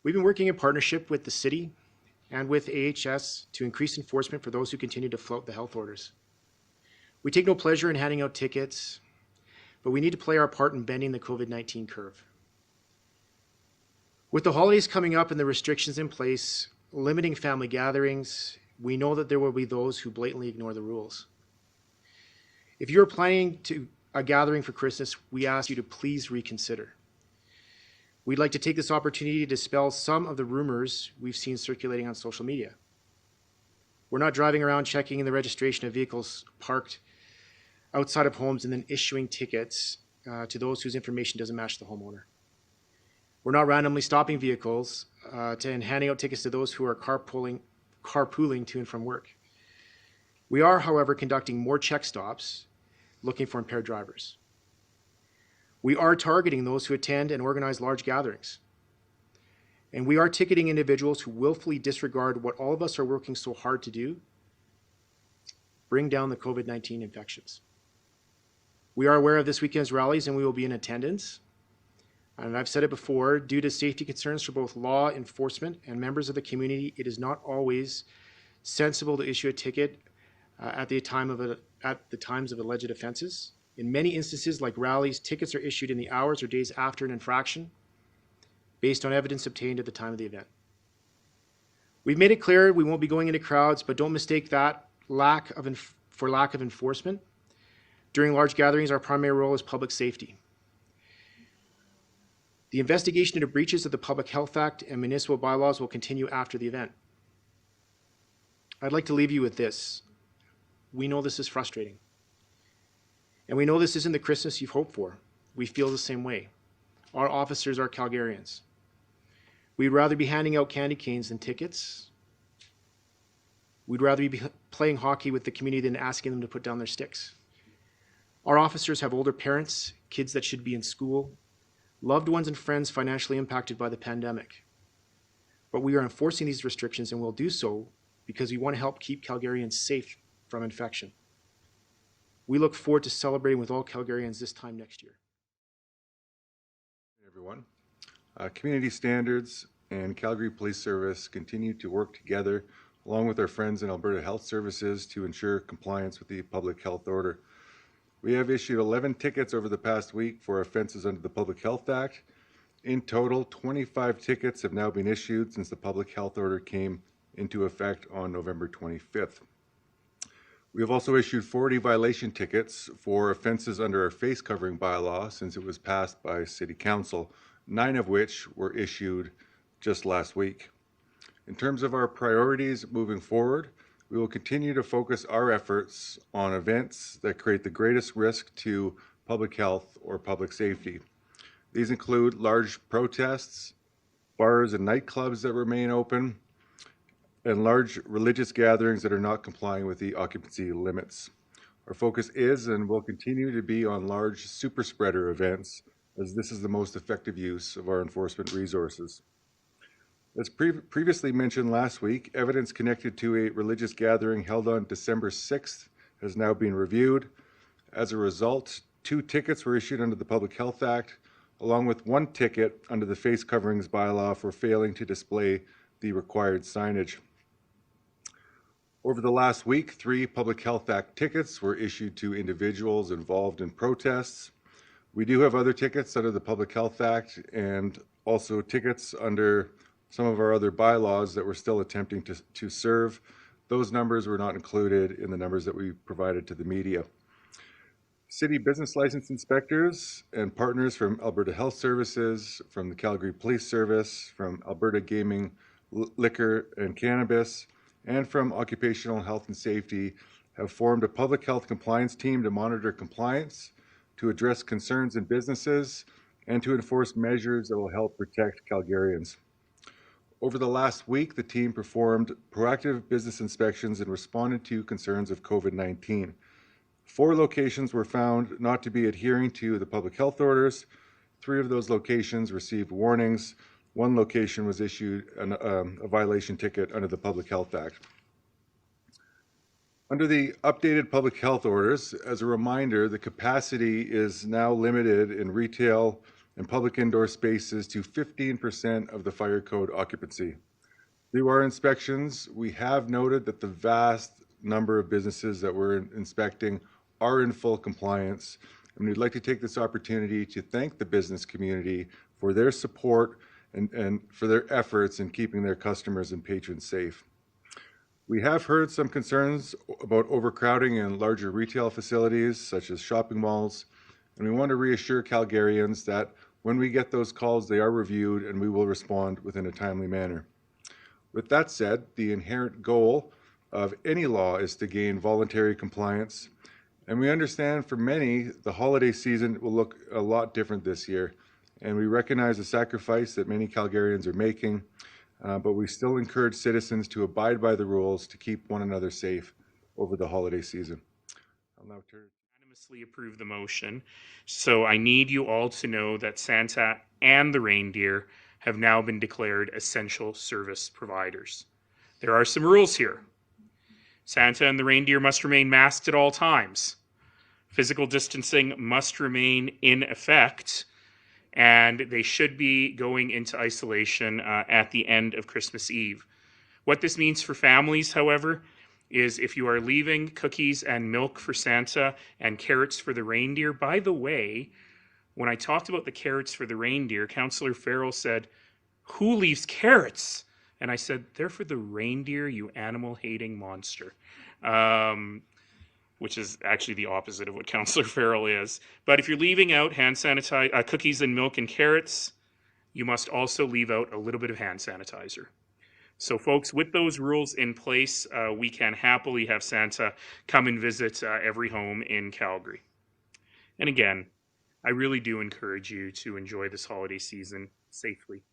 We've been working in partnership with the city and with AHS to increase enforcement for those who continue to flout the health orders. We take no pleasure in handing out tickets, but we need to play our part in bending the COVID-19 curve. With the holidays coming up and the restrictions in place, limiting family gatherings, we know that there will be those who blatantly ignore the rules. If you're planning a gathering for Christmas, we ask you to please reconsider. We'd like to take this opportunity to dispel some of the rumors we've seen circulating on social media. We're not driving around checking the registration of vehicles parked outside of homes and then issuing tickets to those whose information doesn't match the homeowner. We're not randomly stopping vehicles and handing out tickets to those who are carpooling to and from work. We are, however, conducting more check stops looking for impaired drivers. We are targeting those who attend and organize large gatherings. And we are ticketing individuals who willfully disregard what all of us are working so hard to do: bring down the COVID-19 infections. We are aware of this weekend's rallies and we will be in attendance. And I've said it before, due to safety concerns for both law enforcement and members of the community, it is not always sensible to issue a ticket at the times of alleged offenses. In many instances, like rallies, tickets are issued in the hours or days after an infraction based on evidence obtained at the time of the event. We've made it clear we won't be going into crowds, but don't mistake that for lack of enforcement. During large gatherings, our primary role is public safety. The investigation into breaches of the Public Health Act and municipal bylaws will continue after the event. I'd like to leave you with this. We know this is frustrating. And we know this isn't the Christmas you've hoped for. We feel the same way. Our officers are Calgarians. We'd rather be handing out candy canes than tickets. We'd rather be playing hockey with the community than asking them to put down their sticks. Our officers have older parents, kids that should be in school, loved ones and friends financially impacted by the pandemic. But we are enforcing these restrictions and will do so because we want to help keep Calgarians safe from infection. We look forward to celebrating with all Calgarians this time next year. Hey everyone. Community Standards and Calgary Police Service continue to work together along with our friends in Alberta Health Services to ensure compliance with the public health order. We have issued 11 tickets over the past week for offenses under the Public Health Act. In total, 25 tickets have now been issued since the public health order came into effect on November 25th. We have also issued 40 violation tickets for offenses under our face covering bylaw since it was passed by City Council, 9 of which were issued just last week. In terms of our priorities moving forward, we will continue to focus our efforts on events that create the greatest risk to public health or public safety. These include large protests, bars and nightclubs that remain open, and large religious gatherings that are not complying with the occupancy limits. Our focus is and will continue to be on large super spreader events, as this is the most effective use of our enforcement resources. As previously mentioned last week, evidence connected to a religious gathering held on December 6th has now been reviewed. As a result, 2 tickets were issued under the Public Health Act, along with 1 ticket under the face coverings bylaw for failing to display the required signage. Over the last week, 3 Public Health Act tickets were issued to individuals involved in protests. We do have other tickets under the Public Health Act and also tickets under some of our other bylaws that we're still attempting to serve. Those numbers were not included in the numbers that we provided to the media. City business license inspectors and partners from Alberta Health Services, from the Calgary Police Service, from Alberta Gaming, Liquor and Cannabis, and from Occupational Health and Safety have formed a public health compliance team to monitor compliance, to address concerns in businesses, and to enforce measures that will help protect Calgarians. Over the last week, the team performed proactive business inspections and responded to concerns of COVID-19. 4 locations were found not to be adhering to the public health orders. 3 of those locations received warnings. 1 location was issued a violation ticket under the Public Health Act. Under the updated public health orders, as a reminder, the capacity is now limited in retail and public indoor spaces to 15% of the fire code occupancy. Through our inspections, we have noted that the vast number of businesses that we're inspecting are in full compliance, and we'd like to take this opportunity to thank the business community for their support and for their efforts in keeping their customers and patrons safe. We have heard some concerns about overcrowding in larger retail facilities such as shopping malls, and we want to reassure Calgarians that when we get those calls, they are reviewed and we will respond within a timely manner. With that said, the inherent goal of any law is to gain voluntary compliance, and we understand for many the holiday season will look a lot different this year, and we recognize the sacrifice that many Calgarians are making, but we still encourage citizens to abide by the rules to keep one another safe over the holiday season. I'll now turn. Unanimously approve the motion. So I need you all to know that Santa and the reindeer have now been declared essential service providers. There are some rules here. Santa and the reindeer must remain masked at all times. Physical distancing must remain in effect, and they should be going into isolation at the end of Christmas Eve. What this means for families, however, is if you are leaving cookies and milk for Santa and carrots for the reindeer. By the way, when I talked about the carrots for the reindeer, Councillor Farrell said, "Who leaves carrots?" And I said, "They're for the reindeer, you animal-hating monster." Which is actually the opposite of what Councillor Farrell is. But if you're leaving out hand sanitizer, cookies and milk and carrots, you must also leave out a little bit of hand sanitizer. So folks, with those rules in place, we can happily have Santa come and visit every home in Calgary. And again, I really do encourage you to enjoy this holiday season safely.